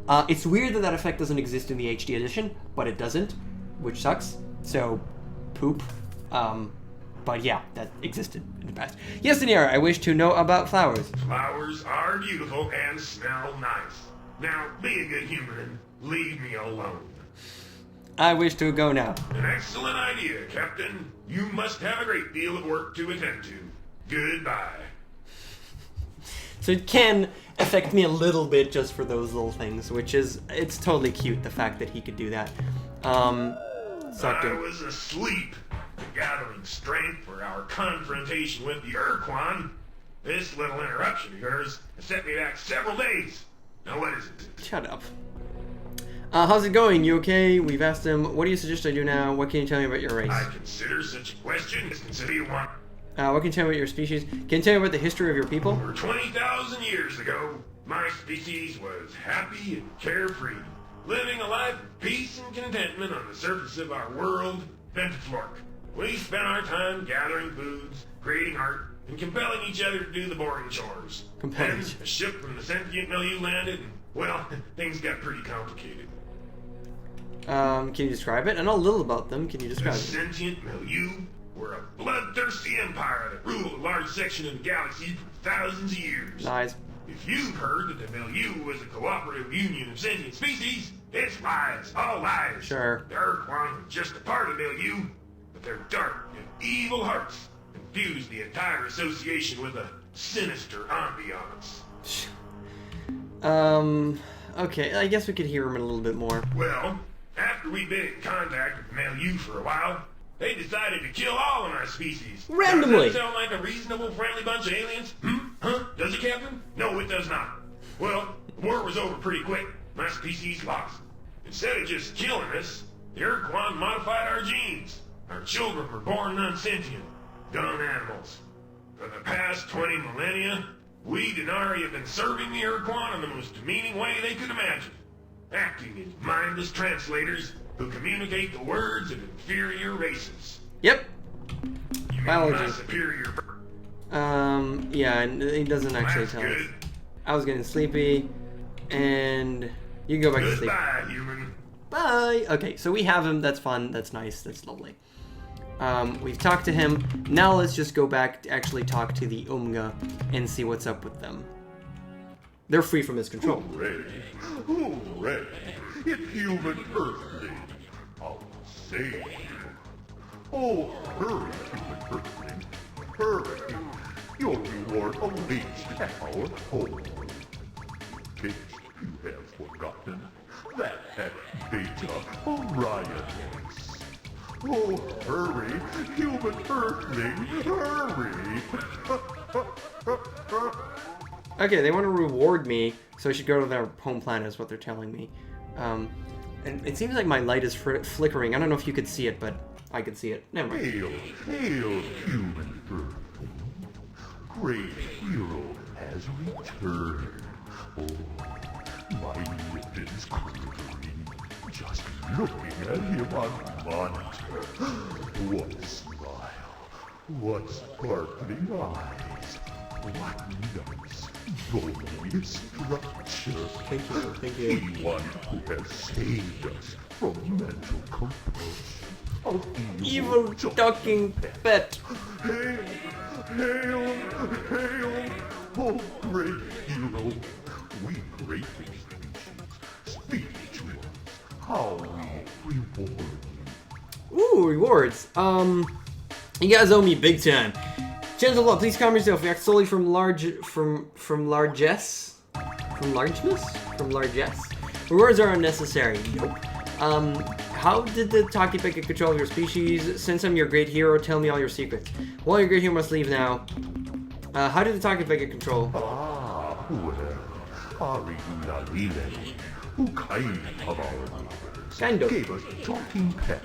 it's weird that effect doesn't exist in the HD edition, but it doesn't, which sucks. So poop. But yeah, that existed in the past. Yes, Dynarri, I wish to know about flowers. Flowers are beautiful and smell nice. Now, be a good human and leave me alone. I wish to go now. An excellent idea, Captain. You must have a great deal of work to attend to. Goodbye. So it can affect me a little bit just for those little things, which is, it's totally cute, the fact that he could do that. I was asleep, gathering strength for our confrontation with the Ur-Quan. This little interruption of yours has set me back several days. Now what is it? Shut up. How's it going? You okay? We've asked him, what do you suggest I do now? What can you tell me about your race? I consider such a question as consider you want. What can you tell me about your species? Can you tell me about the history of your people? Over 20,000 years ago, my species was happy and carefree, living a life of peace and contentment on the surface of our world, Ventaflork. We spent our time gathering foods, creating art, and compelling each other to do the boring chores. Compelling. Then a ship from the sentient milieu landed, and, well, things got pretty complicated. Can you describe it? I know a little about them. Can you The describe it? sentient milieu were a bloodthirsty empire that ruled a large section of the galaxy for thousands of years. Lies. If you've heard that the milieu was a cooperative union of sentient species, it's lies, all lies. Sure. The Ur-Quan was just a part of the milieu, but their dark and evil hearts infused the entire association with a sinister ambiance. Okay, I guess we could hear him a little bit more. Well, after we'd been in contact with the milieu for a while, they decided to kill all of my species. Randomly. Does that sound like a reasonable, friendly bunch of aliens? Huh? Does it, Captain? No, it does not. Well, the war was over pretty quick. My species lost. Instead of just killing us, the Ur-Quan modified our genes. Our children were born non-sentient, dumb animals. For the past 20 millennia, we Dynarri have been serving the Ur-Quan in the most demeaning way they could imagine, acting as mindless translators who communicate the words of inferior races. Yep. You mean Biology. my superior... Yeah, he doesn't actually That's tell us. good. I was getting sleepy, and you can go back to sleep. Goodbye, human. Bye! Okay, so we have him. That's fun. That's nice. That's lovely. We've talked to him. Now let's just go back to actually talk to the Umgah and see what's up with them. They're free from his control. Hooray! It's human Earthling. I'll save you. Oh, hurry, human Earthling. Hurry. Your reward awaits at our home. In case you have forgotten, that had Beta Orion's. Oh, hurry, human Earthling, hurry! Okay, they want to reward me, so I should go to their home planet is what they're telling me. And it seems like my light is flickering. I don't know if you could see it, but I could see it. Never mind. Hail, hail, human earthling. Great hero has returned. Oh, my lip is quivering. Just looking at him on monitor. What a smile. What sparkling eyes. What nice, golden structure. Thank you. Anyone who has saved us from mental compulsion. Of Evil talking pet. Hail, hail, hail, oh great hero. We great species, speak to us how we reward you. Ooh, rewards. You guys owe me big time. Gentle law, please calm yourself. We act solely from largesse? From largesse? Rewards are unnecessary. Nope. How did the Talkie-Pet get control of your species? Since I'm your great hero, tell me all your secrets. Well, your great hero must leave now. How did the Talkie-Pet get control? Ah, well, Ari Dynarri, who kind of our neighbors, Kind of. gave us talking pet,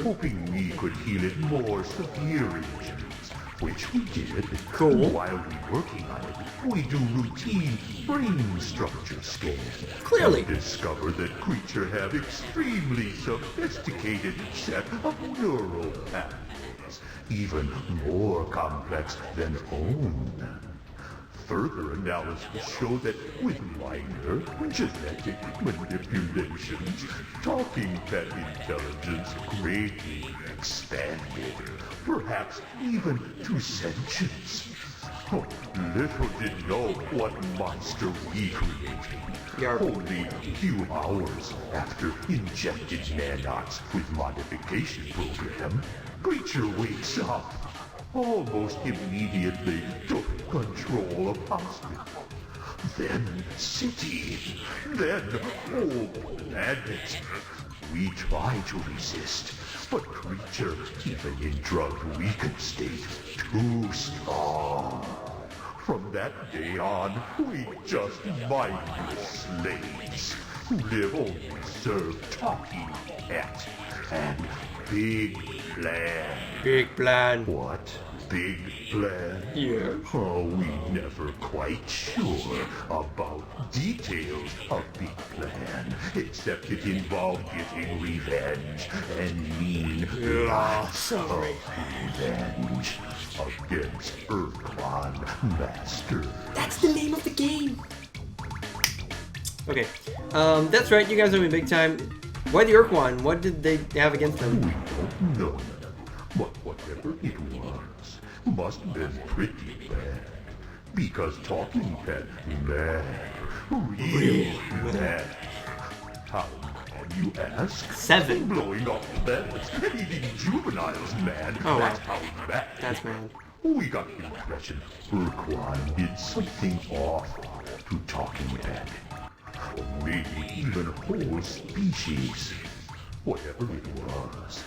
hoping we could heal it more severe injuries, which we did. Cool. While we working on it, we do routine brain structure scans. Clearly. And discover that creature have extremely sophisticated set of neural pathways, even more complex than own. Further analysis show that with minor genetic manipulations, talking pet intelligence greatly expanded, perhaps even to sentience. Oh, little did know what monster we created. Yarp. Only a few hours after injected nanots with modification program, creature wakes up. Almost immediately took control of hospital. Then city. Then whole planet. We try to resist, but creature, even in drug-weakened state, too strong. From that day on, we just mindless slaves who live only serve talking pet and big plan. Big plan. What? Big plan? Yeah. Oh, we never quite sure about details of Big Plan, except it involved getting revenge and mean lots of revenge against Ur-Quan Master. That's the name of the game. Okay. That's right. You guys owe me big time. Why the Ur-Quan? What did they have against them? We don't know, but whatever it was, must have been pretty bad. Because talking pet, mad. Real mad. How can you ask? 7. Blowing up planets and eating juveniles, man. Oh, wow. That's how mad. That's mad. We got the impression Ur-Quan did something awful to talking pet. Or maybe even whole species. Whatever it was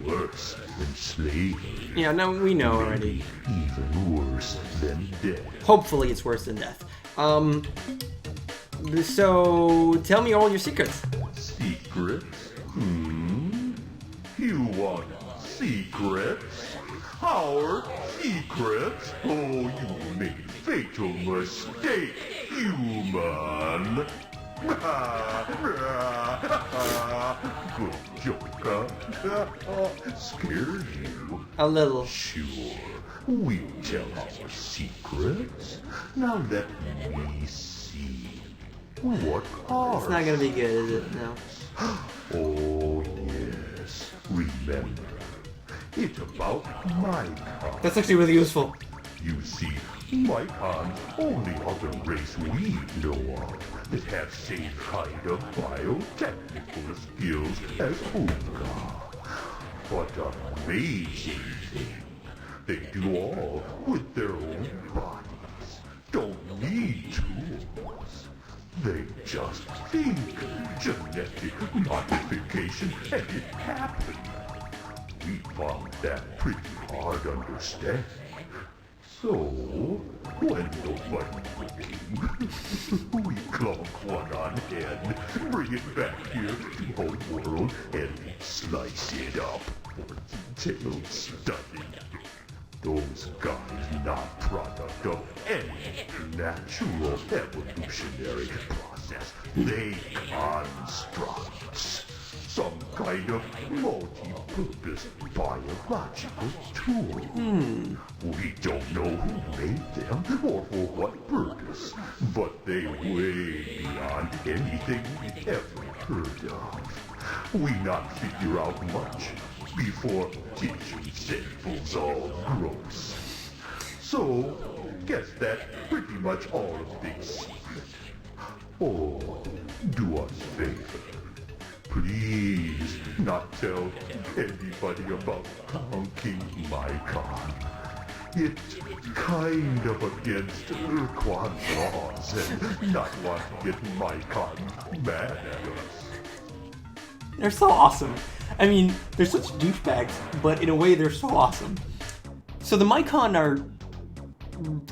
worse than slavery. Yeah, no, we know already. Even worse than death. Hopefully it's worse than death. So tell me all your secrets. Secrets? You want secrets? Our secrets? Oh, you made a fatal mistake, human. Good joke, huh? Scared you? A little. Sure, we'll tell our secrets. Now let me see. What are It's not gonna be good, is it? No. Oh, yes. Remember, it's about Mycon. That's actually really useful. You see, Mycon's only other race we know of that have same kind of biotechnical skills as Umgah. But amazing thing, they do all with their own bodies. Don't need tools. They just think genetic modification and it happened. We found that pretty hard to understand. So, when nobody's looking, we clunk one on head, bring it back here to home world, and slice it up for detailed study. Those guys not product of any natural evolutionary process. They constructs some kind of multi-purpose biological tool. We don't know who made them or for what purpose, but they way beyond anything we ever heard of. We not figure out much before tissue samples all gross. So, guess that's pretty much all of this secret. Oh, do us a favor. Please not tell anybody about conking Mycon. It's kind of against Ur-Quan laws and not want to get Mycon mad at us. They're so awesome. I mean, they're such douchebags, but in a way they're so awesome. So the Mycon are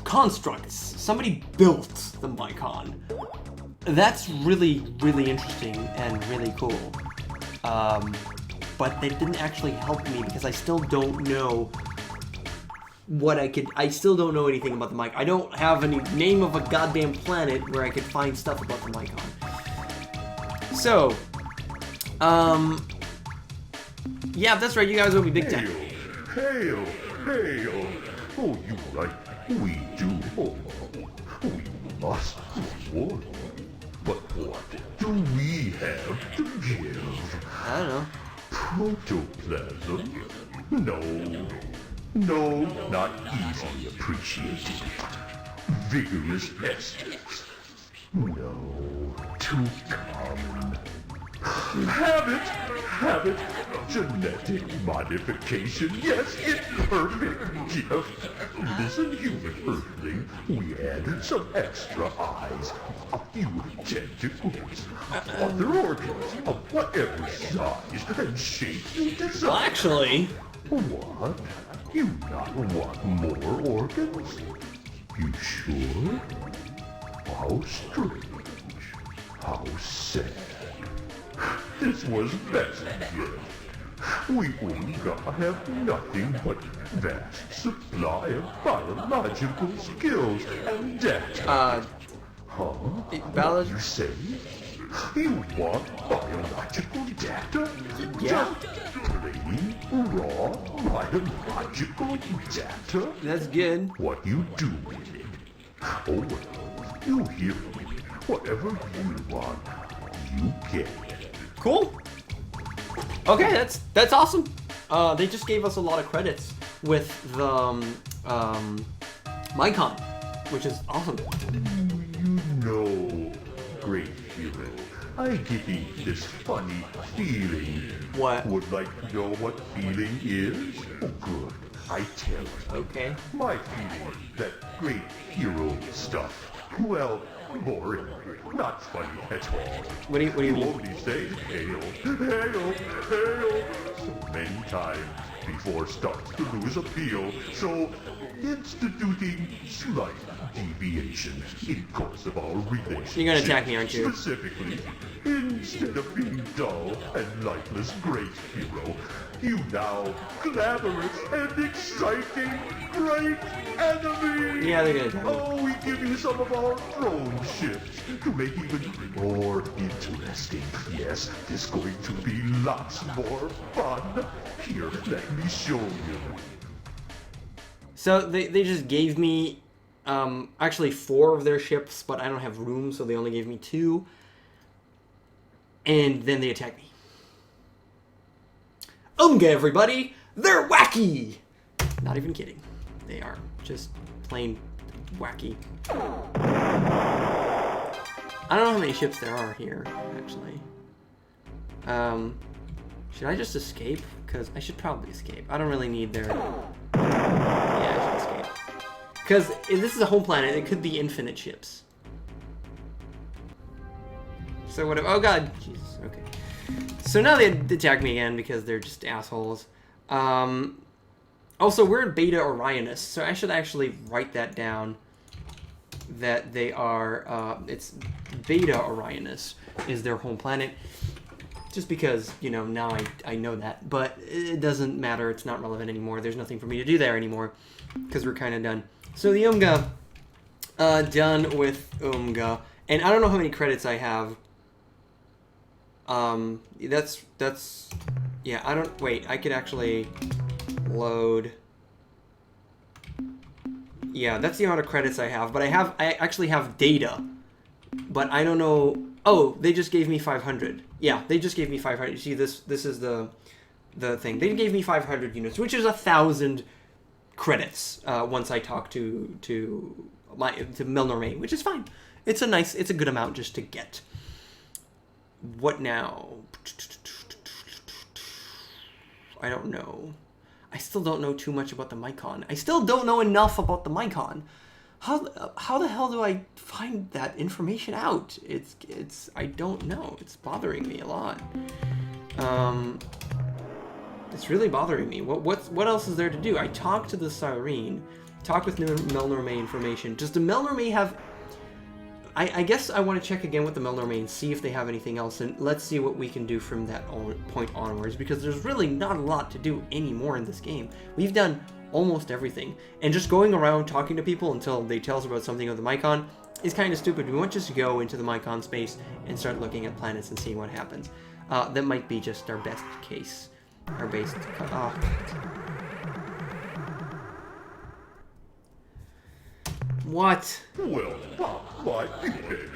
constructs. Somebody built the Mycon. That's really, really interesting and really cool. But they didn't actually help me because I still don't know I still don't know anything about the Mycon. I don't have any name of a goddamn planet where I could find stuff about the Mycon. So, yeah, that's right, you guys owe me big time. Hail! Hail! Oh, you right, we do. Oh, we must reward you. But what do we have to give? I don't know. Protoplasm? No, not easily appreciated. Vigorous esters? No, too common. Habit, genetic modification, yes, it's perfect gift. Listen, human earthling, we add some extra eyes, a few tentacles, other organs of whatever size and shape you desire. Well, actually... What? You not want more organs? You sure? How strange. How sad. This was best gift. We Umgah have nothing but vast supply of biological skills and data. Huh? Valid. What you say? You want biological data? Yeah. Just plain, raw, biological data? That's good. What you do with it? Oh well, you hear me. Whatever you want, you get. Cool. Okay, that's awesome. They just gave us a lot of credits with the Mycon, which is awesome. You know, great hero, I get this funny feeling. What? Would like to know what feeling is? Oh, good. I tell you. Okay. My feeling that great hero stuff. Well, boring. Not funny at all. What do you mean? only say hail, hail, hail so many times before it starts to lose appeal. So, instituting slight deviation in course of our relationship. You're gonna attack me, aren't you? Specifically, instead of being dull and lifeless great hero, you now glamorous and exciting great enemy! Yeah, they're gonna attack me. Oh, we give you some of our drone ships to make even more interesting. Yes, it's going to be lots more fun. Here, let me show you. So they just gave me actually 4 of their ships, but I don't have room, so they only gave me 2. And then they attacked me. Umgah, everybody! They're wacky! Not even kidding. They are just plain wacky. I don't know how many ships there are here, actually. Should I just escape? Because I should probably escape. I don't really need their... Yeah, I should escape. Because if this is a home planet, it could be infinite ships. So whatever. Oh god, Jesus. Okay. So now they attack me again because they're just assholes. Oh Also, we're in Beta Orionis, so I should actually write that down. That they are, it's Beta Orionis is their home planet. Just because, you know, now I know that. But it doesn't matter. It's not relevant anymore. There's nothing for me to do there anymore. Because we're kind of done. So the Umgah, done with Umgah. And I don't know how many credits I have. That's, yeah, I don't, wait, I could actually load. Yeah, that's the amount of credits I have. But I actually have data. But I don't know. Oh, they just gave me 500. Yeah, they just gave me 500. You see, this is the thing. They gave me 500 units, which is 1,000 credits once I talk to Melnormain, which is fine. It's a good amount just to get. What now? I don't know. I still don't know too much about the Mycon. I still don't know enough about the Mycon. How the hell do I find that information out? I don't know. It's bothering me a lot. It's really bothering me. What else is there to do? I talked to the Siren, talk with Melnormain information. Does the Melnormain have? I guess I want to check again with the Melnormain, see if they have anything else, and let's see what we can do from that point onwards, because there's really not a lot to do anymore in this game. We've done almost everything, and just going around talking to people until they tell us about something of the Mycon is kind of stupid. We want just to go into the Mycon space and start looking at planets and seeing what happens. That might be just our best case. Our base. Oh. What? Well, not my kid.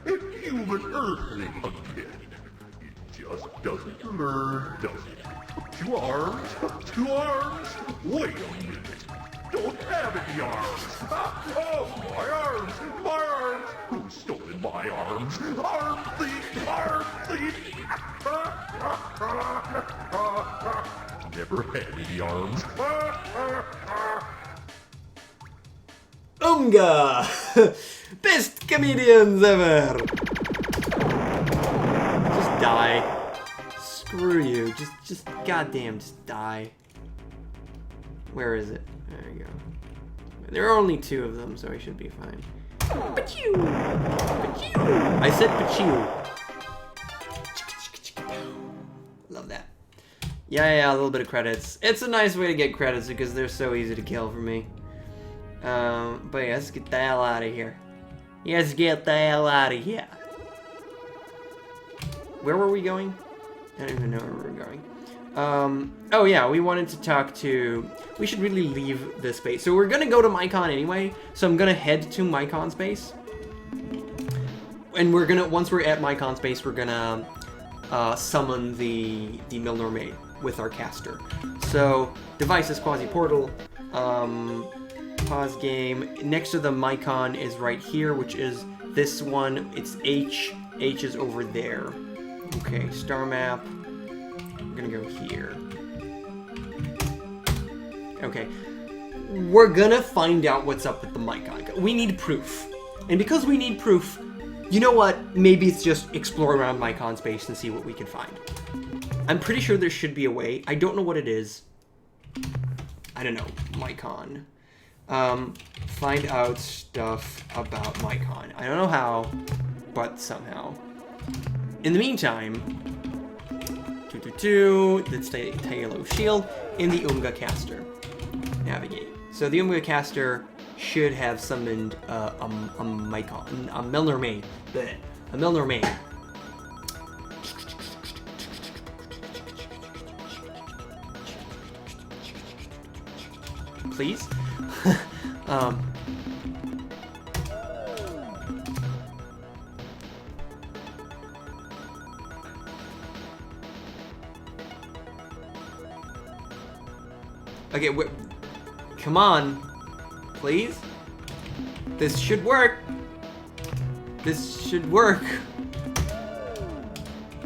A human earthling again. It just doesn't learn, does it? 2 arms? 2 arms? Wait a minute. Don't have any arms. Oh, my arms! My arms! Who's stolen my arms? Arm thief! Arm thief! Never had any arms. Umgah! Best comedians ever! Just die. Screw you. Just goddamn, just die. Where is it? There you go. There are only 2 of them, so I should be fine. Pachoo! Pachoo! I said pachoo. Love that. Yeah, a little bit of credits. It's a nice way to get credits because they're so easy to kill for me. But yeah, let's get the hell out of here. Let's get the hell out of here. Where were we going? I don't even know where we were going. Oh yeah, we wanted to talk to... We should really leave this space. So we're gonna go to Mycon anyway, so I'm gonna head to Mycon space. And we're gonna, once we're at Mycon space, we're gonna summon the Melnormain with our caster. So, device is quasi-portal. Pause game. Next to the Mycon is right here, which is this one. It's H. H is over there. Okay, star map. We're gonna go here. Okay. We're gonna find out what's up with the Mycon. We need proof. And because we need proof, you know what? Maybe it's just explore around Mycon space and see what we can find. I'm pretty sure there should be a way. I don't know what it is. I don't know. Mycon. Find out stuff about Mycon. I don't know how, but somehow. In the meantime, let's say Tailo Shield in the Umgah caster. Navigate. So the Umgah caster should have summoned a Mycon, a Melnormain. A Melnormain. Please? Okay, come on. Please? This should work. This should work.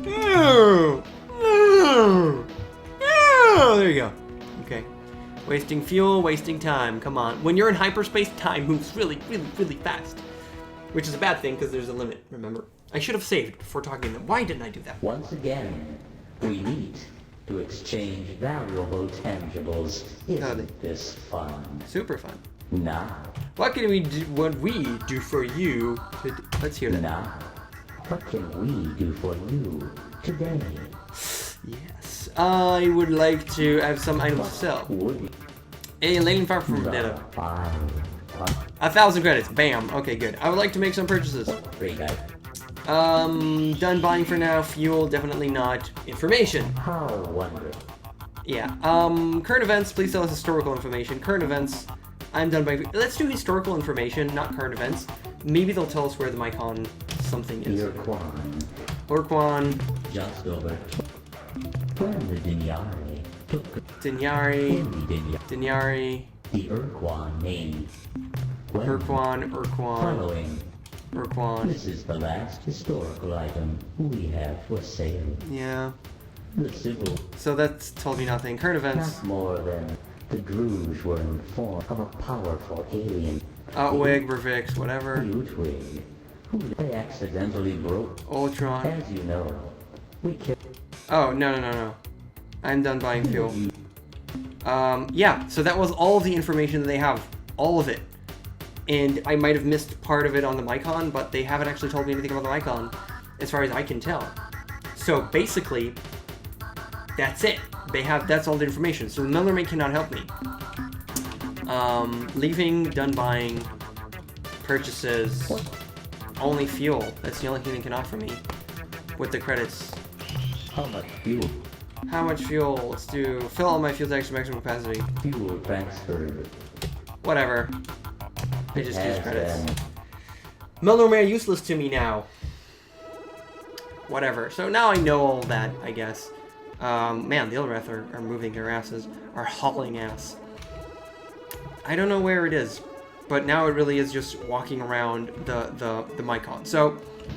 No! No! No! There you go. Okay. Wasting fuel, wasting time. Come on. When you're in hyperspace, time moves really, really, really fast. Which is a bad thing because there's a limit, remember? I should have saved before talking to them. Why didn't I do that? Once again, we meet to exchange valuable tangibles. Isn't this fun? Super fun. Now, What can we do? What we do for you? Let's hear that. now, what can we do for you today? Yes, I would like to have some items to sell. Would A laden farm from the data. 1,000 credits. Bam. Okay, good. I would like to make some purchases. great item. Done buying for now. Fuel, definitely not. Information. How wonderful. Yeah. Current events. Please tell us historical information. Current events. I'm done by. Let's do historical information, not current events. Maybe they'll tell us where the Mycon something is. Ur-Quan, Ur-Quan, just over. When the Dynarri took Dynarri, in the Dynarri, the Ur-Quan named. When Ur-Quan, following, Ur-Quan. this is the last historical item we have for sale. Yeah. The civil, So that's told me nothing. Current events. not more than the Druge were informed of a powerful alien. Outwig, Revix, whatever. Huge who they accidentally broke. Ultron. As you know, we killed Oh, no. I'm done buying fuel. Yeah, so that was all of the information that they have. All of it. And I might have missed part of it on the Mycon, but they haven't actually told me anything about the Mycon, as far as I can tell. So basically, that's it. That's all the information. So Millerman cannot help me. Leaving, done buying, purchases, only fuel. That's the only thing they can offer me with the credits. how much fuel. How much fuel? Let's do fill all my fuel tanks to maximum capacity. Fuel transferred. Whatever. I just use Has credits. been. Melnormare useless to me now. Whatever. So now I know all that, I guess. Man, the Ilreth are moving their asses. Are hauling ass. I don't know where it is. But now it really is just walking around the Mycon. So,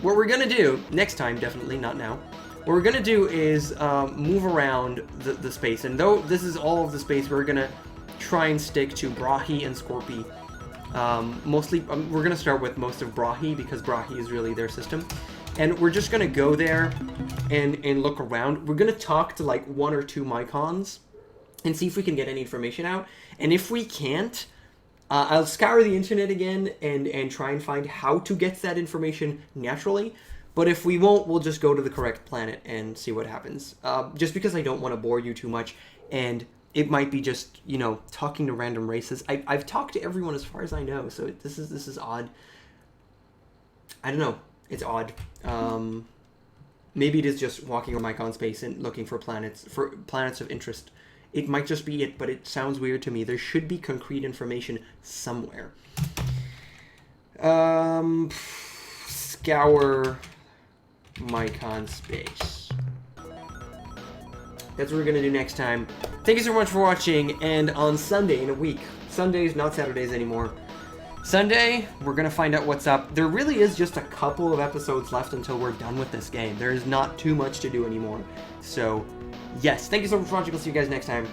what we're gonna do, next time, definitely, not now. What we're gonna do is move around the space. And though this is all of the space, we're gonna try and stick to Brahi and Scorpi. Mostly, we're gonna start with most of Brahi, because Brahi is really their system. And we're just gonna go there and look around. We're gonna talk to like 1 or 2 Mycons and see if we can get any information out. And if we can't, I'll scour the internet again and try and find how to get that information naturally. But if we won't, we'll just go to the correct planet and see what happens. Just because I don't want to bore you too much, and it might be just, you know, talking to random races. I've talked to everyone as far as I know, so this is odd. I don't know. It's odd. Maybe it is just walking around Mycon space and looking for planets of interest. It might just be it, but it sounds weird to me. There should be concrete information somewhere. Scour Mycon space. That's what we're gonna do next time. Thank you so much for watching, and on Sunday in a week, Sundays, not Saturdays anymore. Sunday, we're gonna find out what's up. There really is just a couple of episodes left until we're done with this game. There is not too much to do anymore. So, yes, thank you so much for watching. We'll see you guys next time.